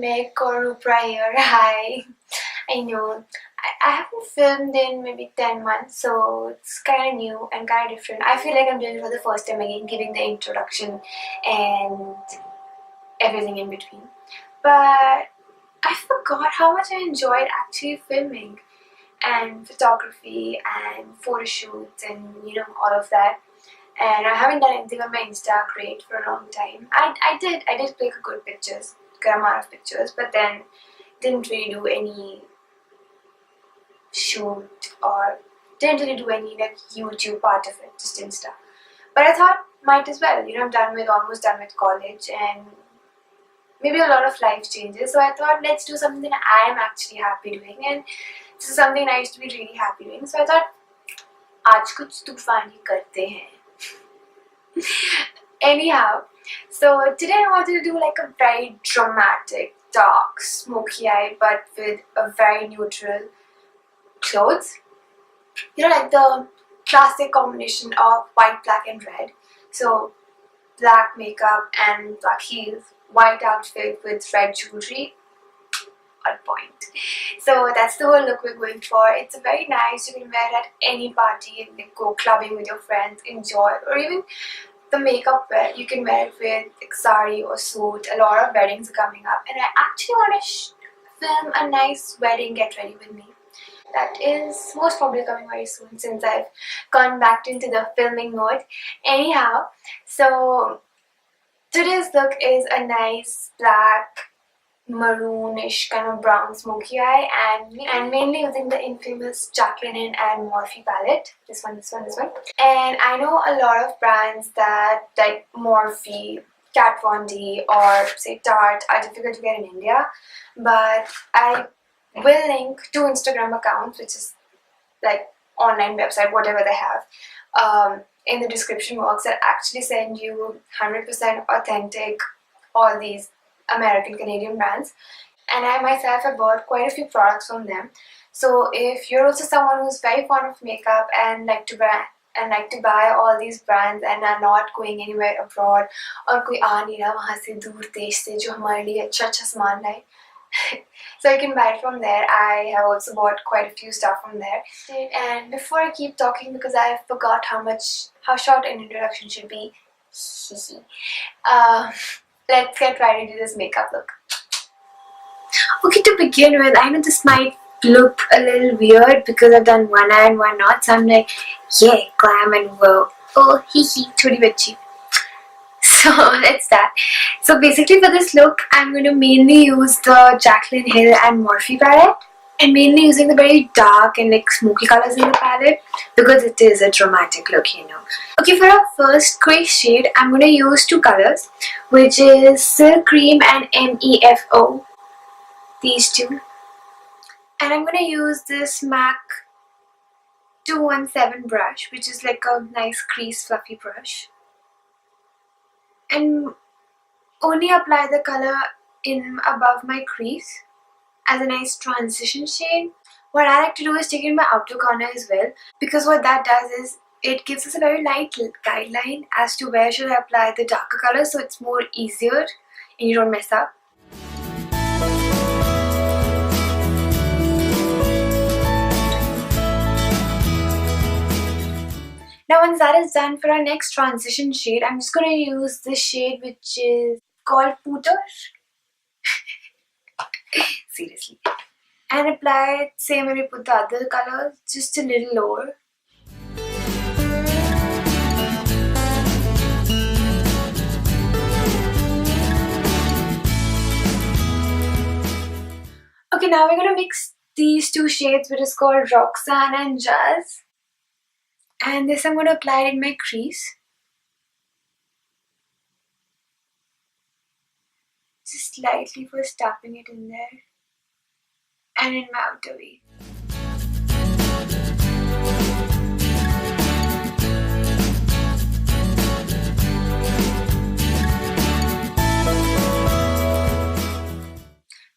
Mehak or Ruprai here. Hi. I know I haven't filmed in maybe 10 months, so it's kind of new and kind of different. I feel like I'm doing it for the first time again, giving the introduction and everything in between. But I forgot how much I enjoyed actually filming and photography and photo shoots and all of that. And I haven't done anything on my Insta great for a long time. I did click good amount of pictures, but then didn't really do any shoot or didn't really do any like YouTube part of it, just Insta. But I thought might as well, I'm almost done with college and maybe a lot of life changes, so I thought let's do something that I am actually happy doing, and this is something I used to be really happy doing, so I thought आज कुछ तूफानी करते हैं. Anyhow, so today I wanted to do like a very dramatic, dark, smoky eye, but with a very neutral clothes. Like the classic combination of white, black and red. So black makeup and black heels, white outfit with red jewelry. On point. So that's the whole look we're going for. It's very nice. You can wear it at any party and go clubbing with your friends, enjoy, or even the makeup wear. You can wear it with like sari or suit. A lot of weddings are coming up, and I actually want to film a nice wedding get ready with me. That is most probably coming very soon since I've gone back into the filming mode. Anyhow, so today's look is a nice black, maroonish kind of brown smoky eye, and mainly using the infamous Jacklyn Hill and Morphe palette. This one. And I know a lot of brands that like Morphe, Kat Von D or say Tarte are difficult to get in India, but I will link two Instagram accounts, which is like online website, whatever they have, in the description box that actually send you 100% authentic all these American Canadian brands, and I myself have bought quite a few products from them. So if you're also someone who's very fond of makeup and like to buy all these brands and are not going anywhere abroad और कोई आ नहीं रहा वहाँ से दूर देश से जो हमारे लिए अच्छा सामान लाए, so you can buy it from there. I have also bought quite a few stuff from there. And before I keep talking, because I forgot how short an introduction should be, let's get right into this makeup look. Okay, to begin with, I know this might look a little weird because I've done one eye and one not, so I'm like, yeah, glam and whoa. Oh, hee hee, chodi bachi. So let's start. So basically for this look, I'm going to mainly use the Jacklyn Hill and Morphe palette, and mainly using the very dark and like smoky colors in the palette because it is a dramatic look, Okay, for our first gray shade, I'm going to use two colors, which is Silk Cream and MEFO. These two. And I'm going to use this MAC 217 brush, which is like a nice crease fluffy brush. And only apply the color in above my crease as a nice transition shade. What I like to do is take it in my outer corner as well, because what that does is it gives us a very light guideline as to where should I apply the darker color, so it's more easier and you don't mess up. Now once that is done, for our next transition shade, I'm just going to use this shade which is called Pooter. Seriously. And apply it same way we put the other colors, just a little lower. Okay, now we're going to mix these two shades, which is called Roxanne and Jazz. And this I'm going to apply it in my crease. Just slightly first tapping it in there and in my outer V.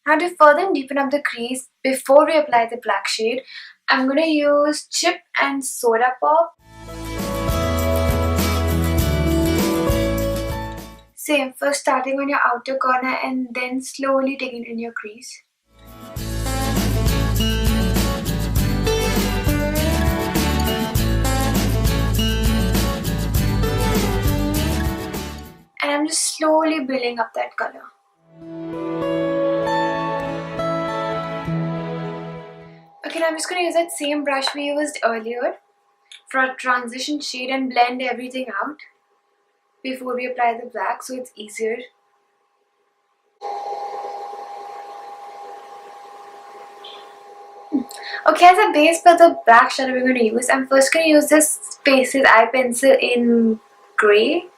Now to further deepen up the crease before we apply the black shade, I'm going to use Chip and Soda Pop. Same, first starting on your outer corner and then slowly taking it in your crease. And I'm just slowly building up that color. Okay, now I'm just going to use that same brush we used earlier for a transition shade and blend everything out before we apply the black, so it's easier. Okay, as a base for the black shadow we're going to use, I'm first going to use this Faces eye pencil in grey.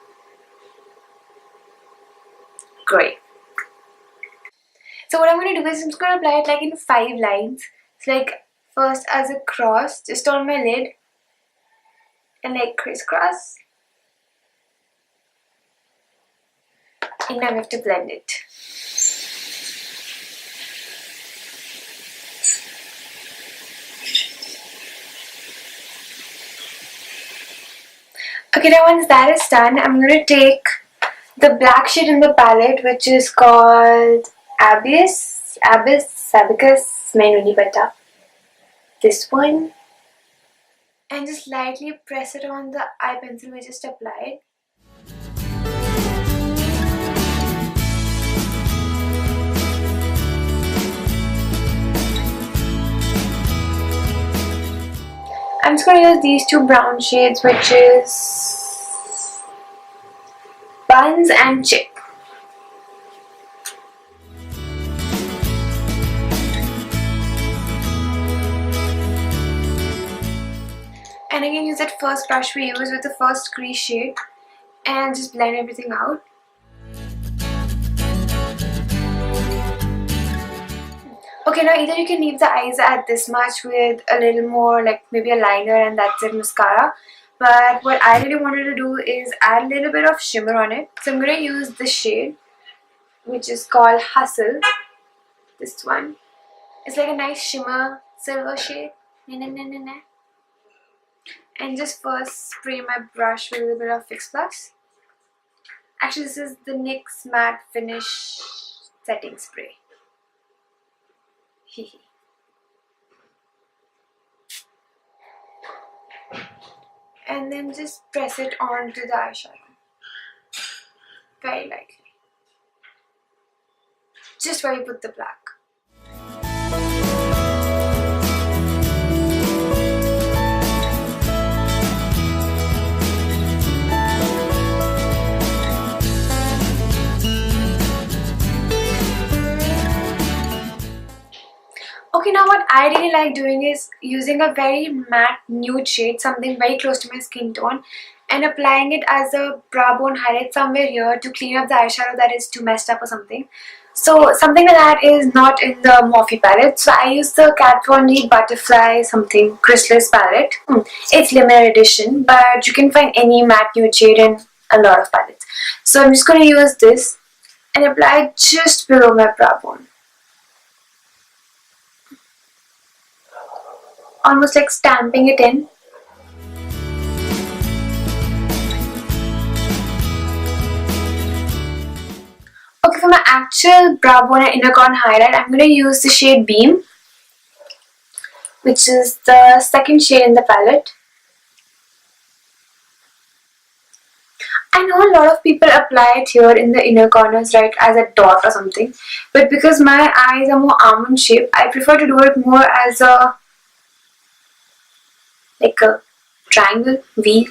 So what I'm going to do is I'm just going to apply it like in 5 lines. So like first as a cross just on my lid and like crisscross. And now we have to blend it. Okay, now once that is done, I'm going to take the black shade in the palette, which is called Abacus, main bata. This one. And just lightly press it on the eye pencil we just applied. I'm just going to use these 2 brown shades, which is Buns and Chip. And again use that first brush we used with the first crease shade and just blend everything out. Okay, now either you can leave the eyes at this much with a little more, like maybe a liner and that's it, mascara. But what I really wanted to do is add a little bit of shimmer on it. So I'm going to use this shade, which is called Hustle. This one. It's like a nice shimmer silver shade. And just first spray my brush with a little bit of Fix Plus. Actually, this is the NYX Matte Finish Setting Spray. And then just press it onto the eyeshadow. Very lightly. Just where you put the black. Okay, now what I really like doing is using a very matte nude shade, something very close to my skin tone, and applying it as a brow bone highlight somewhere here to clean up the eyeshadow that is too messed up or something. So something like that is not in the Morphe palette. So I use the Kat Von D Butterfly something Chrysalis palette. It's limited edition, but you can find any matte nude shade in a lot of palettes. So I'm just going to use this and apply it just below my brow bone. Almost like stamping it in. Okay, for my actual brow bone and inner corner highlight, I'm going to use the shade Beam, which is the second shade in the palette. I know a lot of people apply it here in the inner corners, right, as a dot or something. But because my eyes are more almond shaped, I prefer to do it more as a like a triangle, V,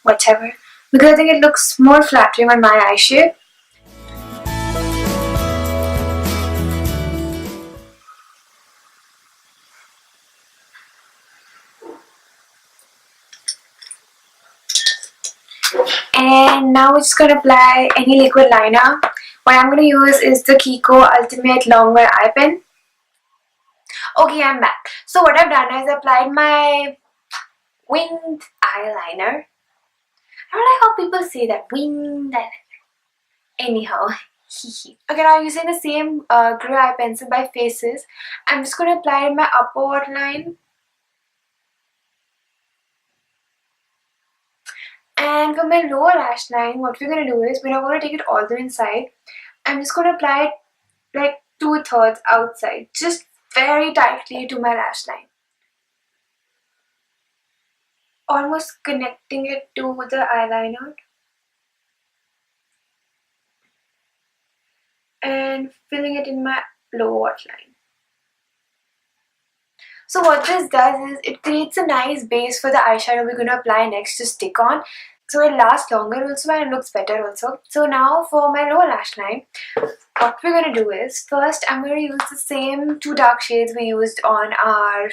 whatever, because I think it looks more flattering on my eye shape. And now we're just going to apply any liquid liner. What I'm going to use is the KIKO Ultimate Longwear Eye Pen. Okay, I'm back. So what I've done is applied my winged eyeliner. I don't like how people say that, winged eyeliner. Anyhow. Okay, now using the same grey eye pencil by Faces, I'm just going to apply it in my upper waterline. And for my lower lash line, what we're going to do is, we're not going to take it all the way inside. I'm just going to apply it like 2/3 outside, just very tightly to my lash line. Almost connecting it to the eyeliner. And filling it in my lower waterline. So what this does is it creates a nice base for the eyeshadow we're going to apply next to stick on. So it lasts longer also and it looks better also. So now for my lower lash line, what we're going to do is, first I'm going to use the same two dark shades we used on our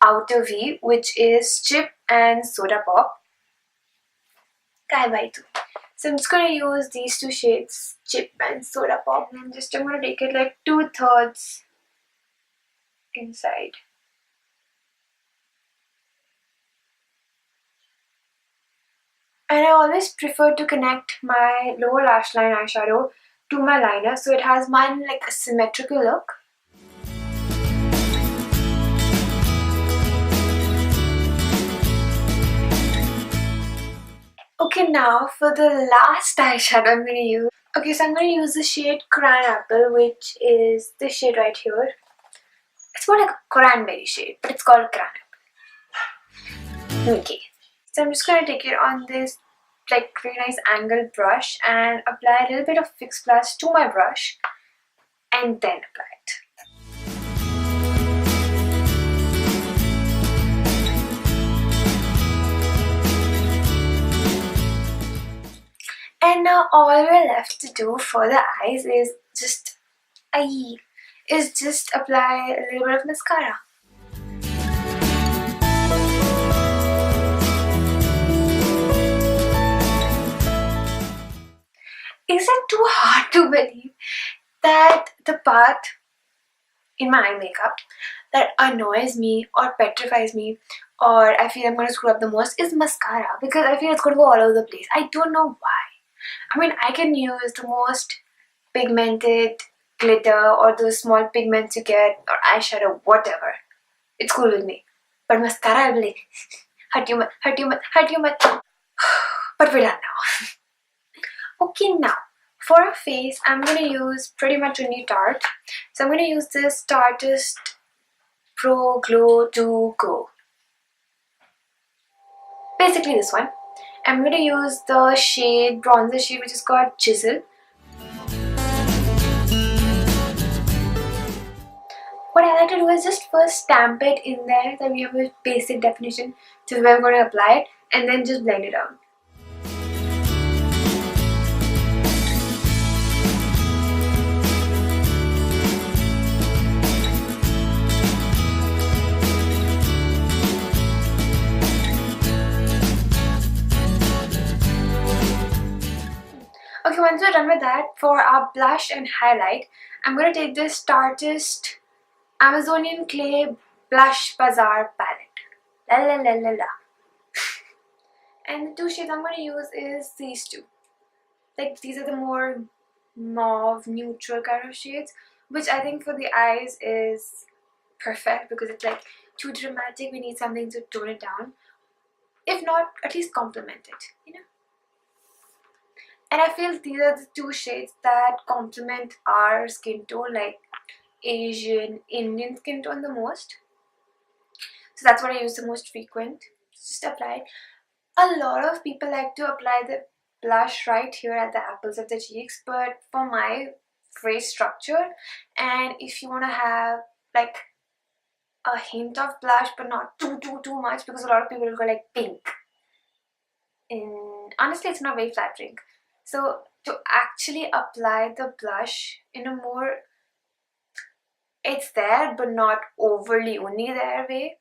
outer V, which is Chip and Soda Pop. Kai Bhai Tu. So I'm just going to use these two shades, Chip and Soda Pop, and I'm going to take it like 2/3 inside. And I always prefer to connect my lower lash line eyeshadow to my liner, so it has mine like a symmetrical look. Okay, now for the last eyeshadow I'm going to use. Okay, so I'm going to use the shade Cranapple, which is this shade right here. It's more like a cranberry shade, but it's called Cranapple. Okay, so I'm just going to take it on this like very nice angled brush and apply a little bit of Fix Plus to my brush and then apply it. And now all we're left to do for the eyes is just apply a little bit of mascara. Is it too hard to believe that the part in my eye makeup that annoys me or petrifies me or I feel I'm going to screw up the most is mascara, because I feel it's going to go all over the place. I don't know why. I mean, I can use the most pigmented glitter or those small pigments you get or eyeshadow, whatever. It's cool with me. But mascara, I'll be like, hurt you much. But we're done now. Okay, now for a face, I'm going to use pretty much only Tarte. So I'm going to use this Tarteist Pro Glow to Go. Basically this one. I'm going to use the shade, bronzer shade, which is called Chisel. What I like to do is just first stamp it in there, that we have a basic definition to where we're going to apply it, and then just blend it out. Okay, once we're done with that, for our blush and highlight, I'm going to take this Tarteist Amazonian Clay Blush Bazar palette. La la la la la. And the two shades I'm going to use is these two. Like, these are the more mauve, neutral kind of shades, which I think for the eyes is perfect because it's like too dramatic. We need something to tone it down. If not, at least complement it, you know? And I feel these are the two shades that complement our skin tone, like Asian, Indian skin tone the most. So that's what I use the most frequent. Just apply it. A lot of people like to apply the blush right here at the apples of the cheeks, but for my face structure, and if you want to have like a hint of blush but not too much, because a lot of people will go like pink, and honestly it's not very flattering. So to actually apply the blush in a more, it's there but not overly only there way,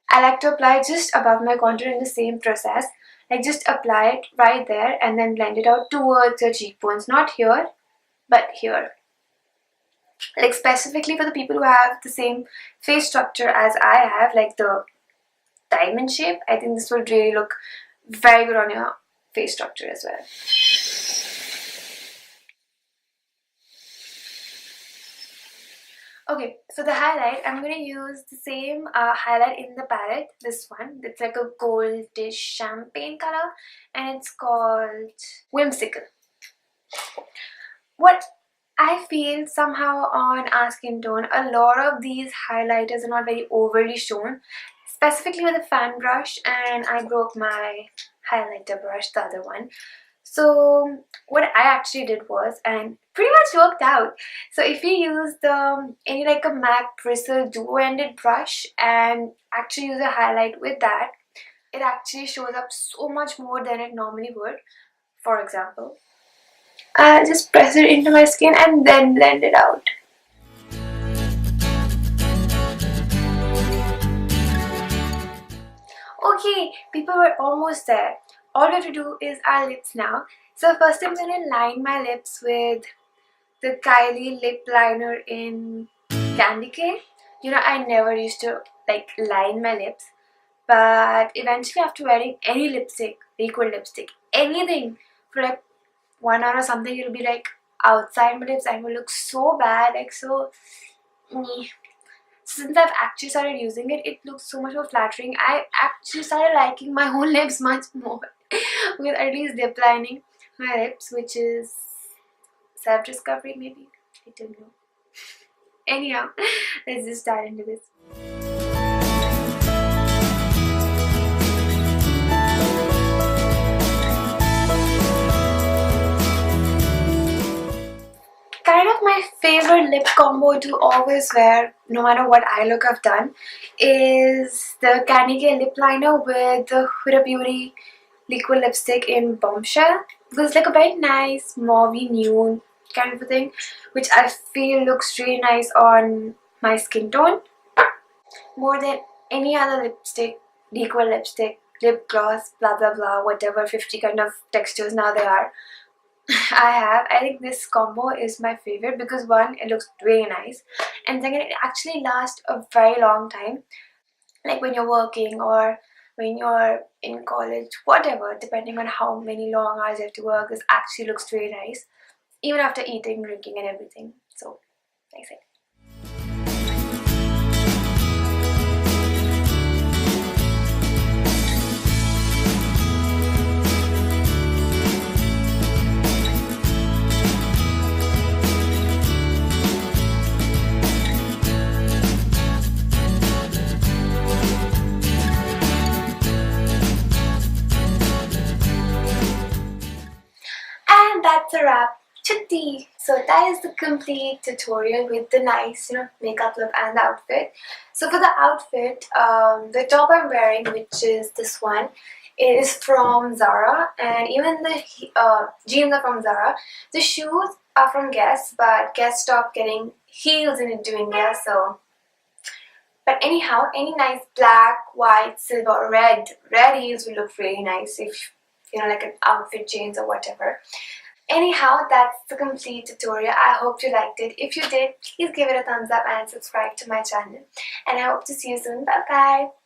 I like to apply just above my contour in the same process. Like just apply it right there and then blend it out towards your cheekbones, not here, but here. Like specifically for the people who have the same face structure as I have, like the diamond shape, I think this will really look very good on your face structure as well. Okay, so the highlight, I'm going to use the same highlight in the palette, this one. It's like a goldish champagne color and it's called Whimsical. What I feel somehow on our skin tone, a lot of these highlighters are not very overly shown, specifically with a fan brush, and I broke my highlighter brush, the other one. So what I actually did was, and pretty much worked out. So if you use any like a MAC bristle duo-ended brush and actually use a highlight with that, it actually shows up so much more than it normally would. For example, I'll just press it into my skin and then blend it out. Okay, people, were almost there. All we have to do is our lips now. So first I'm going to line my lips with the Kylie lip liner in Candy Cane. You know, I never used to like line my lips, but eventually after wearing any lipstick, liquid lipstick, anything for like 1 hour or something, it'll be like outside my lips and it will look so bad, like so meh. Since I've actually started using it, it looks so much more flattering. I actually started liking my own lips much more with at least lip lining my lips, which is self-discovery maybe. I don't know. Anyhow, let's just dive into this. Kind of my favorite lip combo to always wear, no matter what eye look I've done, is the Candy Cane lip liner with the Huda Beauty liquid lipstick in Bombshell. Because it's like a very nice mauvey nude kind of a thing, which I feel looks really nice on my skin tone. More than any other lipstick, liquid lipstick, lip gloss, blah blah blah, whatever 50 kind of textures now there are. I think this combo is my favorite because one, it looks really nice, and second, it actually lasts a very long time. Like when you're working or when you're in college, whatever, depending on how many long hours you have to work, this actually looks really nice, even after eating, drinking and everything. So, like I said. That's a wrap. Chutti! So that is the complete tutorial with the nice, makeup look and the outfit. So for the outfit, the top I'm wearing, which is this one, is from Zara, and even the jeans are from Zara. The shoes are from Guess, but Guess stopped getting heels in it doing Guess, so. But anyhow, any nice black, white, silver, red heels will look really nice if like an outfit change or whatever. Anyhow, that's the complete tutorial. I hope you liked it. If you did, please give it a thumbs up and subscribe to my channel. And I hope to see you soon. Bye bye.